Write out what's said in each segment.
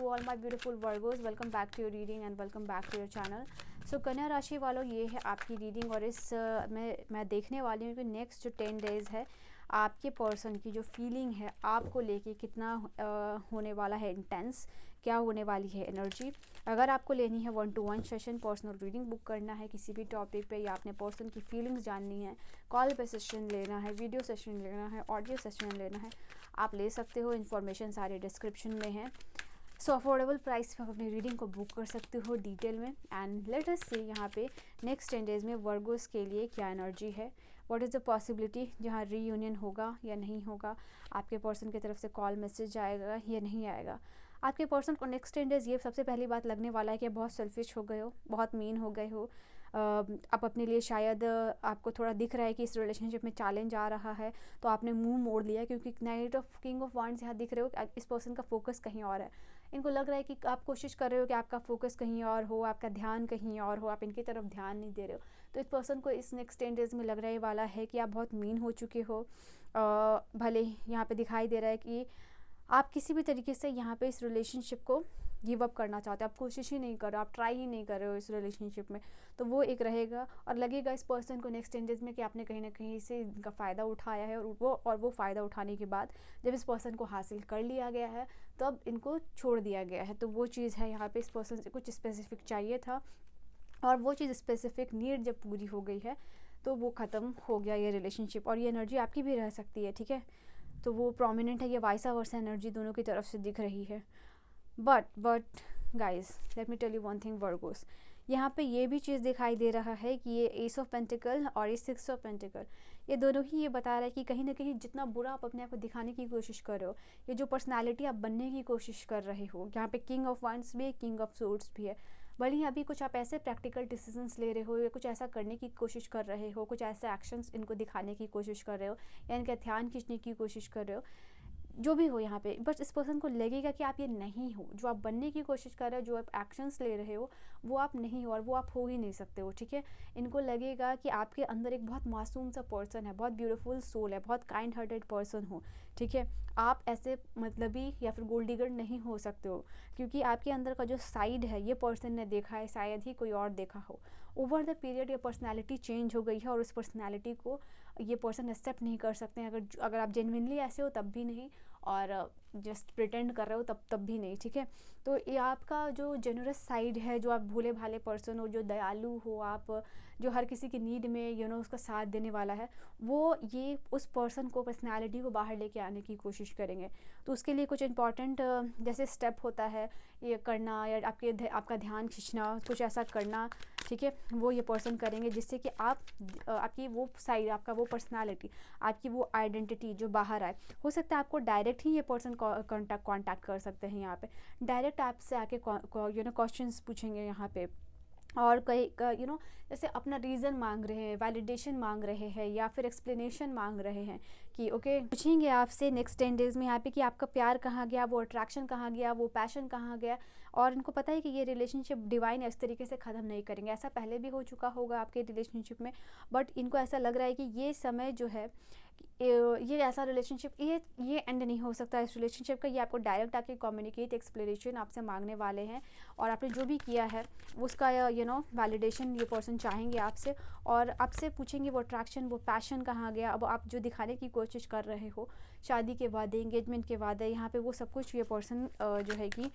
all my beautiful Virgos, welcome back to your reading and welcome back to your channel. So कन्या राशि वालों, ये है आपकी रीडिंग और इस मैं देखने वाली हूँ कि नेक्स्ट जो 10 डेज़ है आपके पर्सन की जो फीलिंग है आपको लेके कितना होने वाला है इंटेंस, क्या होने वाली है एनर्जी। अगर आपको लेनी है 1-to-1 session, personal reading book करना है किसी भी टॉपिक पे या अपने पर्सन की फीलिंग्स जाननी है, कॉल पे सेशन लेना है, वीडियो सेशन लेना है, ऑडियो सेशन लेना है, आप ले सकते हो। इन्फॉर्मेशन सारे डिस्क्रिप्शन में है। सो अफोर्डेबल प्राइस पे आप अपनी रीडिंग को बुक कर सकते हो डिटेल में। एंड लेट अस सी यहाँ पे नेक्स्ट 10 डेज़ में वर्गोस के लिए क्या एनर्जी है, व्हाट इज़ द पॉसिबिलिटी, जहाँ रीयूनियन होगा या नहीं होगा, आपके पर्सन की तरफ से कॉल मैसेज आएगा या नहीं आएगा। आपके पर्सन को नेक्स्ट 10 डेज़ ये सबसे पहली बात लगने वाला है कि बहुत सेल्फिश हो गए हो, बहुत मीन हो गए हो। आप अपने लिए शायद आपको थोड़ा दिख रहा है कि इस रिलेशनशिप में चैलेंज आ रहा है तो आपने मुंह मोड़ लिया, क्योंकि night of king of wands यहाँ दिख रहे हो। इस पर्सन का फोकस कहीं और है। इनको लग रहा है कि आप कोशिश कर रहे हो कि आपका फोकस कहीं और हो, आपका ध्यान कहीं और हो, आप इनकी तरफ ध्यान नहीं दे रहे हो। तो इस पर्सन को इस नेक्स्ट 10 डेज़ में लग रहा है वाला है कि आप बहुत मीन हो चुके हो। भले यहाँ पे दिखाई दे रहा है कि आप किसी भी तरीके से यहाँ पे इस रिलेशनशिप को गिव अप करना चाहते हो, आप कोशिश ही नहीं कर रहे हो, आप ट्राई ही नहीं कर रहे हो इस रिलेशनशिप में। तो वो एक रहेगा और लगेगा इस पर्सन को नेक्स्ट 10 डेज़ में कि आपने कहीं ना कहीं से इनका फ़ायदा उठाया है और वो फ़ायदा उठाने के बाद जब इस पर्सन को हासिल कर लिया गया है तब इनको छोड़ दिया गया है। तो वो चीज़ है यहाँ पे इस पर्सन से कुछ स्पेसिफिक चाहिए था और वो चीज़ स्पेसिफिक नीड जब पूरी हो गई है तो वो ख़त्म हो गया ये रिलेशनशिप। और ये एनर्जी आपकी भी रह सकती है, ठीक है। तो वो प्रोमिनेंट है, ये वाइसा वर्सा एनर्जी दोनों की तरफ से दिख रही है। But guys let me tell you one thing Virgos, यहाँ पे ये भी चीज़ दिखाई दे रहा है कि ये एस ऑफ पेंटिकल और ये 6 ऑफ पेंटिकल, ये दोनों ही ये बता रहा है कि कहीं ना कहीं जितना बुरा आप अपने आप को दिखाने की कोशिश कर रहे हो, ये जो पर्सनालिटी आप बनने की कोशिश कर रहे हो, यहाँ पे किंग ऑफ वांड्स भी है, किंग ऑफ सोर्ड्स भी है। भले ही अभी कुछ आप ऐसे प्रैक्टिकल डिसीजंस ले रहे हो या कुछ ऐसा करने की कोशिश कर रहे हो, कुछ ऐसे एक्शंस इनको दिखाने की कोशिश कर रहे हो या इनका ध्यान खींचने की कोशिश कर रहे हो, जो भी हो यहाँ पे, बस इस पर्सन को लगेगा कि आप ये नहीं हो, जो आप बनने की कोशिश कर रहे हो, जो आप एक्शंस ले रहे हो वो आप नहीं हो और वो आप हो ही नहीं सकते हो, ठीक है। इनको लगेगा कि आपके अंदर एक बहुत मासूम सा पर्सन है, बहुत ब्यूटीफुल सोल है, बहुत काइंड हार्टेड पर्सन हो, ठीक है। आप ऐसे मतलबी या फिर गोल्ड डिगर नहीं हो सकते हो, क्योंकि आपके अंदर का जो साइड है ये पर्सन ने देखा है, शायद ही कोई और देखा हो। ओवर द पीरियड ये पर्सनैलिटी चेंज हो गई है और उस पर्सनैलिटी को ये पर्सन एक्सेप्ट नहीं कर सकते हैं। अगर आप जेन्युइनली ऐसे हो तब भी नहीं, और जस्ट प्रिटेंड कर रहे हो तब भी नहीं, ठीक है। तो ये आपका जो जेनरस साइड है, जो आप भोले भाले पर्सन हो, जो दयालु हो, आप जो हर किसी की नीड में उसका साथ देने वाला है, वो ये उस पर्सन को, पर्सनालिटी को बाहर लेके आने की कोशिश करेंगे। तो उसके लिए कुछ इंपॉर्टेंट जैसे स्टेप होता है ये करना या आपका ध्यान खींचना, कुछ ऐसा करना, ठीक है, वो ये पर्सन करेंगे जिससे कि आपकी वो साइड, आपका वो पर्सनालिटी, आपकी वो आइडेंटिटी जो बाहर आए। हो सकता है आपको डायरेक्ट ही ये पर्सन कांटेक्ट कर सकते हैं, यहाँ पे डायरेक्ट आपसे आके क्वेश्चंस पूछेंगे यहाँ पे, और कई जैसे अपना रीज़न मांग रहे हैं, वैलिडेशन मांग रहे हैं या फिर एक्सप्लेनेशन मांग रहे हैं कि ओके, पूछेंगे आपसे नेक्स्ट 10 डेज़ में यहाँ पे कि आपका प्यार कहाँ गया, वो अट्रैक्शन कहाँ गया, वो पैशन कहाँ गया। और इनको पता है कि ये रिलेशनशिप डिवाइन इस तरीके से ख़त्म नहीं करेंगे, ऐसा पहले भी हो चुका होगा आपके रिलेशनशिप में, बट इनको ऐसा लग रहा है कि ये समय जो है ये ऐसा रिलेशनशिप ये एंड नहीं हो सकता इस रिलेशनशिप का। ये आपको डायरेक्ट आके कम्युनिकेट, एक्सप्लेनेशन आपसे मांगने वाले हैं और आपने जो भी किया है उसका वैलिडेशन ये पर्सन चाहेंगे आपसे, और आपसे पूछेंगे वो अट्रैक्शन, वो पैशन कहाँ गया। अब आप जो दिखाने की कोशिश कर रहे हो, शादी के वादे, एंगेजमेंट के वादे, यहाँ पे वो सब कुछ ये पर्सन जो है कि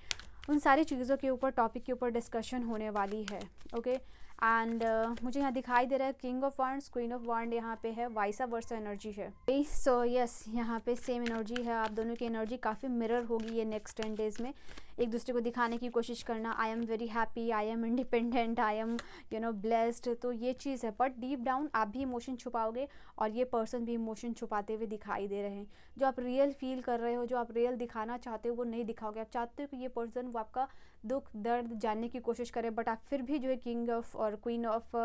उन सारी चीज़ों के ऊपर, टॉपिक के ऊपर डिस्कशन होने वाली है, ओके। एंड मुझे यहाँ दिखाई दे रहा है king of wands, queen of wand यहाँ पे है, वाइसा वर्सा एनर्जी है। सो यस, यहाँ पे सेम एनर्जी है, आप दोनों की एनर्जी काफ़ी मिरर होगी ये नेक्स्ट 10 डेज़ में। एक दूसरे को दिखाने की कोशिश करना, I am very happy, I am independent, I am blessed, तो ये चीज़ है। बट डीप डाउन आप भी इमोशन छुपाओगे और ये पर्सन भी इमोशन छुपाते हुए दिखाई दे रहे हैं। जो आप रियल फील कर रहे हो, जो आप रियल दिखाना चाहते हो वो नहीं दिखाओगे। आप चाहते हो कि ये पर्सन वो आपका दुख दर्द जानने की कोशिश करे, बट आप फिर भी जो है किंग ऑफ और क्वीन ऑफ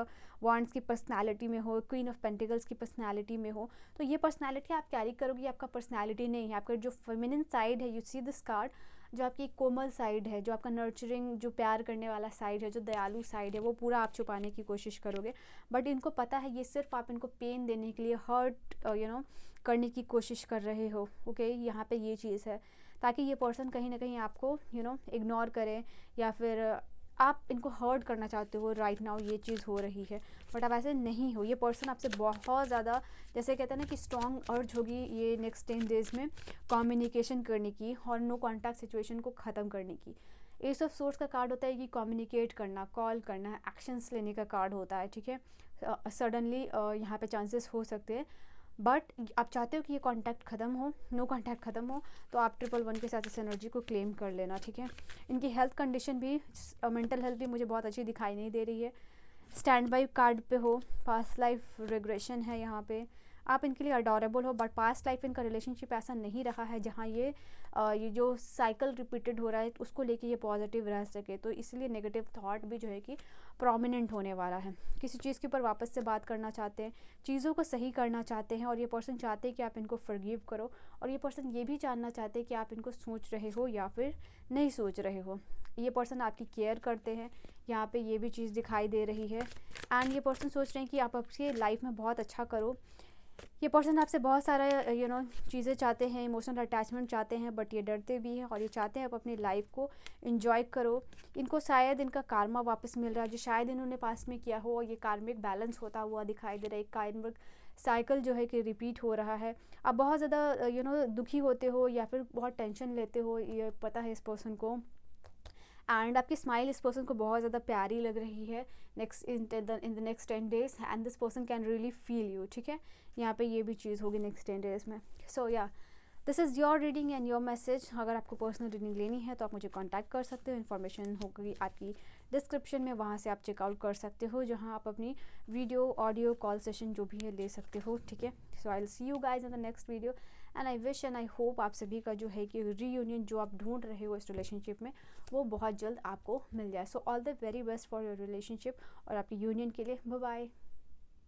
वांड्स की पर्सनालिटी में हो, क्वीन ऑफ पेंटिकल्स की पर्सनालिटी में हो। तो ये पर्सनालिटी आप कैरी करोगे, आपका पर्सनालिटी नहीं है। आपका जो फेमिनिन साइड है, यू सी दिस कार्ड, जो आपकी कोमल साइड है, जो आपका नर्चरिंग, जो प्यार करने वाला साइड है, जो दयालु साइड है, वो पूरा आप छुपाने की कोशिश करोगे। बट इनको पता है ये सिर्फ आप इनको पेन देने के लिए, हर्ट करने की कोशिश कर रहे हो, ओके। यहाँ पे ये चीज़ है ताकि ये पर्सन कहीं ना कहीं आपको इग्नोर करें, या फिर आप इनको हर्ट करना चाहते हो राइट नाउ, ये चीज़ हो रही है, बट आप ऐसे नहीं हो। ये पर्सन आपसे बहुत ज़्यादा, जैसे कहते हैं ना कि स्ट्रॉन्ग अर्ज होगी ये नेक्स्ट 10 डेज़ में कम्युनिकेशन करने की और नो कॉन्टैक्ट सिचुएशन को ख़त्म करने की। एस ऑफ सोर्स का कार्ड होता है कि कम्युनिकेट करना, कॉल करना, एक्शंस लेने का कार्ड होता है, ठीक है। सडनली यहाँ पे चांसेस हो सकते हैं, बट आप चाहते हो कि ये कांटेक्ट ख़त्म हो, नो कांटेक्ट ख़त्म हो, तो आप 111 के साथ इस एनर्जी को क्लेम कर लेना, ठीक है। इनकी हेल्थ कंडीशन भी, मेंटल हेल्थ भी मुझे बहुत अच्छी दिखाई नहीं दे रही है। स्टैंड बाई कार्ड पे हो, पास्ट लाइफ रिग्रेशन है यहाँ पे, आप इनके लिए अडोरेबल हो, बट पास्ट लाइफ इनका रिलेशनशिप ऐसा नहीं रहा है जहाँ ये जो साइकिल रिपीटेड हो रहा है उसको लेके ये पॉजिटिव रह सके, तो इसलिए नेगेटिव थॉट भी जो है कि प्रोमिनेंट होने वाला है। किसी चीज़ के ऊपर वापस से बात करना चाहते हैं, चीज़ों को सही करना चाहते हैं, और ये पर्सन चाहते हैं कि आप इनको फॉरगिव करो, और ये पर्सन ये भी जानना चाहते हैं कि आप इनको सोच रहे हो या फिर नहीं सोच रहे हो। ये पर्सन आपकी केयर करते हैं, यहाँ पे ये भी चीज़ दिखाई दे रही है। एंड ये पर्सन सोच रहे हैं कि आप आपकी लाइफ में बहुत अच्छा करो। ये पर्सन आपसे बहुत सारा चीज़ें चाहते हैं, इमोशनल अटैचमेंट चाहते हैं, बट ये डरते भी हैं, और ये चाहते हैं आप अपनी लाइफ को एंजॉय करो। इनको शायद इनका कार्मा वापस मिल रहा है जो शायद इन्होंने पास में किया हो, और ये कार्मिक बैलेंस होता हुआ दिखाई दे रहा है। एक कार्मिक साइकिल जो है कि रिपीट हो रहा है। आप बहुत ज़्यादा दुखी होते हो या फिर बहुत टेंशन लेते हो, ये पता है इस पर्सन को। एंड आपकी स्माइल इस पर्सन को बहुत ज़्यादा प्यारी लग रही है next in the next 10 days, and this person can really feel you, ठीक है। यहाँ पे ये भी चीज़ होगी नेक्स्ट 10 डेज़ में। सो या this is your reading and your message. अगर आपको पर्सनल रीडिंग लेनी है तो आप मुझे कांटेक्ट कर सकते हो, इन्फॉर्मेशन होगी आपकी डिस्क्रिप्शन में, वहाँ से आप चेकआउट कर सकते हो, जहाँ आप अपनी वीडियो, ऑडियो, कॉल सेशन जो भी है ले सकते हो, ठीक है। So I will see you guys in the next video, and I wish and I hope आप सभी का जो है कि रीयूनियन जो आप ढूंढ रहे हो इस रिलेशनशिप में वो बहुत जल्द आपको मिल जाए। So all the very best for your relationship और आपकी यूनियन के लिए। Bye bye.